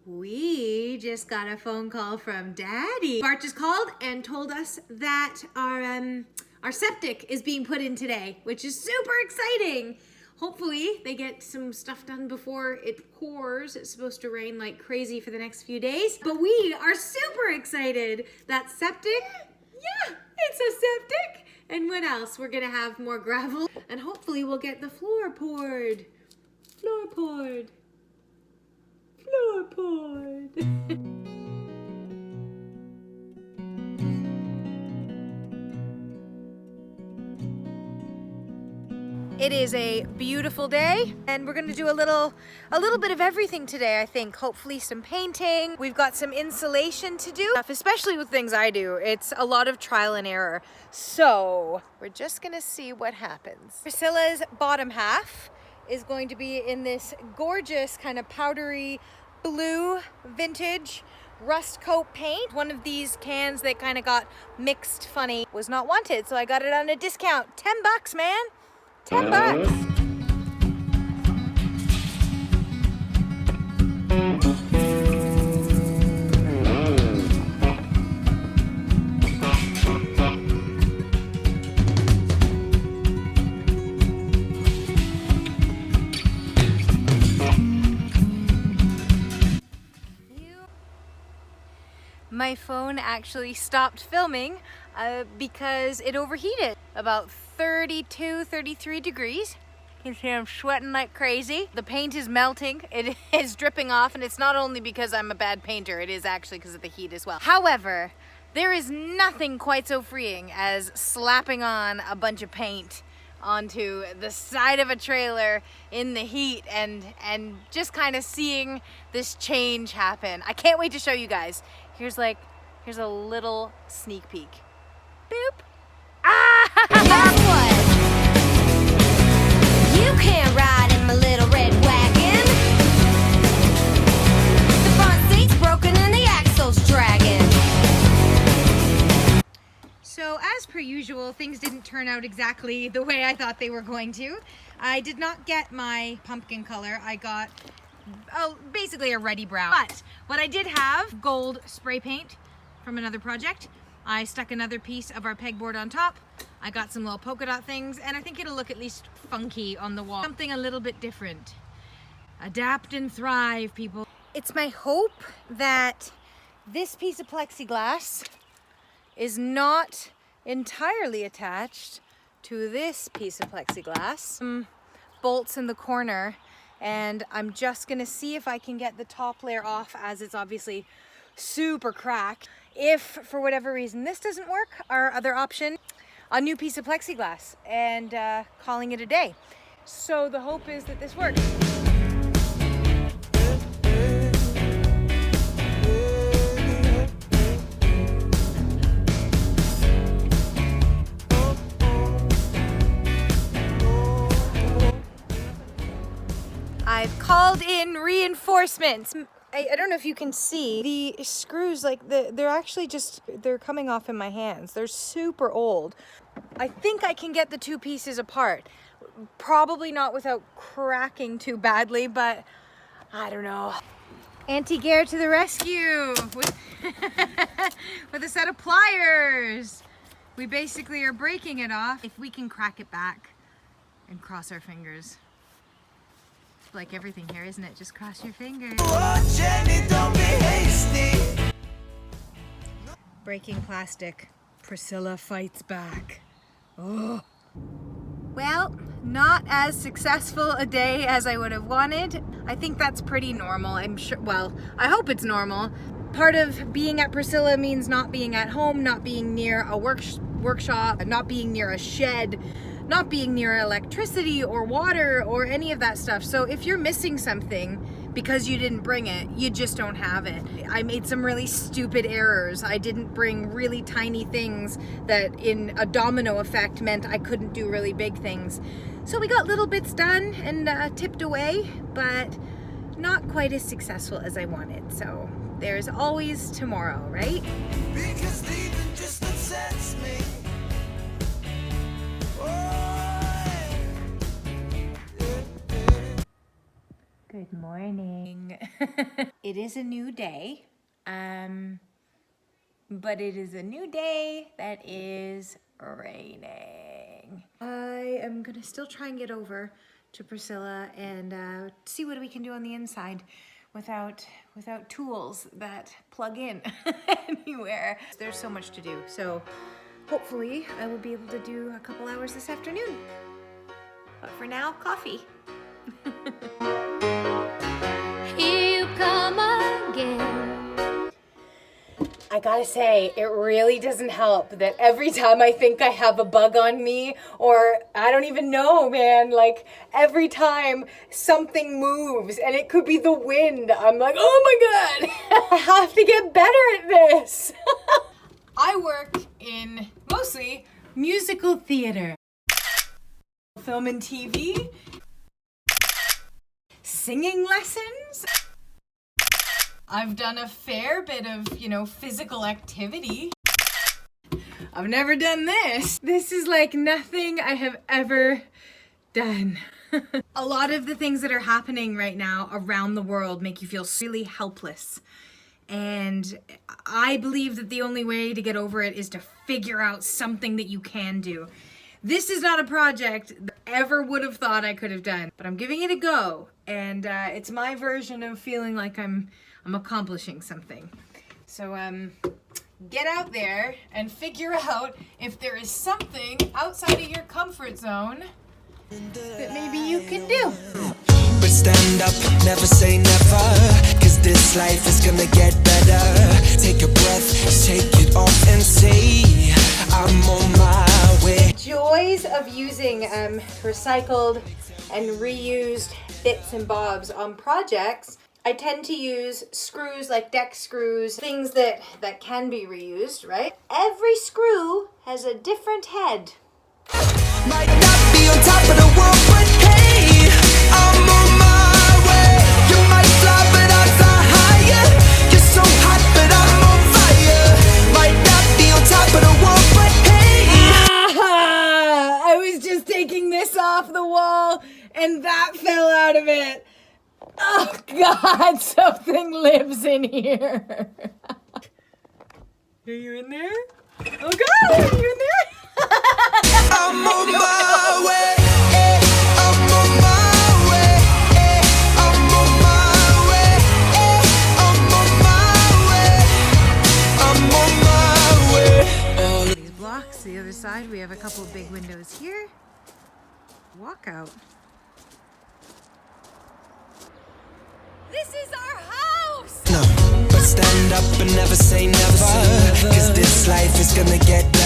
We just got a phone call from Daddy. Bart just called and told us that our septic is being put in today, which is super exciting. Hopefully they get some stuff done before it pours. It's supposed to rain like crazy for the next few days, but we are super excited. That septic, yeah, it's a septic. And what else? We're gonna have more gravel and hopefully we'll get the floor poured. Floor poured. Floor poured. It is a beautiful day and we're gonna do a little bit of everything today, I think. Hopefully some painting. We've got some insulation to do. Especially with things I do, it's a lot of trial and error. So we're just gonna see what happens. Priscilla's bottom half is going to be in this gorgeous kind of powdery blue vintage rust coat paint. One of these cans that kind of got mixed funny was not wanted, so I got it on a discount. 10 bucks, man. 10 bucks. My phone actually stopped filming because it overheated. About 32, 33 degrees. You can see I'm sweating like crazy. The paint is melting. It is dripping off, and it's not only because I'm a bad painter, it is actually because of the heat as well. However, there is nothing quite so freeing as slapping on a bunch of paint onto the side of a trailer in the heat and just kind of seeing this change happen. I can't wait to show you guys. Here's a little sneak peek. Boop. Ah! Guess what? You can't ride in my little red wagon. The front seat's broken and the axle's dragging. So as per usual, things didn't turn out exactly the way I thought they were going to. I did not get my pumpkin color. I got basically a reddy brown. But what I did have, gold spray paint from another project. I stuck another piece of our pegboard on top. I got some little polka dot things, and I think it'll look at least funky on the wall. Something a little bit different. Adapt and thrive, people. It's my hope that this piece of plexiglass is not entirely attached to this piece of plexiglass. Some bolts in the corner, and I'm just gonna see if I can get the top layer off, as it's obviously super cracked. If for whatever reason this doesn't work, our other option, a new piece of plexiglass, and calling it a day. So the hope is that this works. I've called in reinforcements. I don't know if you can see the screws, like they're actually they're coming off in my hands. They're super old. I think I can get the two pieces apart. Probably not without cracking too badly, but I don't know. Auntie Gare to the rescue with, with a set of pliers. We basically are breaking it off. If we can crack it back and cross our fingers. Like everything here, isn't it? Just cross your fingers. Oh, Jenny, don't be hasty. Breaking plastic. Priscilla fights back. Oh. Well, not as successful a day as I would have wanted. I think that's pretty normal. I'm sure, well, I hope it's normal. Part of being at Priscilla means not being at home, not being near a workshop, not being near a shed, not being near electricity or water or any of that stuff. So if you're missing something because you didn't bring it, you just don't have it. I made some really stupid errors. I didn't bring really tiny things that in a domino effect meant I couldn't do really big things. So we got little bits done and tipped away, but not quite as successful as I wanted. So there's always tomorrow, right? Because leaving just upsets me. Good morning. It is a new day, but it is a new day that is raining. I am gonna still try and get over to Priscilla and see what we can do on the inside without tools that plug in anywhere. There's so much to do, so hopefully I will be able to do a couple hours this afternoon. But for now, coffee. Here you come again. I gotta say, it really doesn't help that every time I think I have a bug on me, or I don't even know, man, like every time something moves, and it could be the wind, I'm like, oh my God, I have to get better at this. I work in mostly musical theater, film and TV, singing lessons. I've done a fair bit of, physical activity. I've never done this. This is like nothing I have ever done. A lot of the things that are happening right now around the world make you feel really helpless. And I believe that the only way to get over it is to figure out something that you can do. This is not a project that I ever would have thought I could have done, but I'm giving it a go. And it's my version of feeling like I'm accomplishing something. So get out there and figure out if there is something outside of your comfort zone that maybe you can do. But stand up, never say never, cause this life is gonna get better. Take a breath, take it off and say, I'm on my way. Joys of using recycled and reused bits and bobs on projects. I tend to use screws like deck screws, things that can be reused, right? Every screw has a different head. Might not be on top of the world, but hey, I'm on my way. You might fly, but I fly higher. You're so hot, but I'm on fire. Might not be on top of the world, but hey. I was just taking this off the wall and that fell out of it. Oh God, something lives in here. Are you in there? Oh God, are you in there? I'm on my way. I'm on my way. I'm on my way. I'm on my way. I'm on my way. These blocks, the other side, we have a couple of big windows here. Walkout. This is our house! No, but stand up and never say never, cause this life is gonna get better.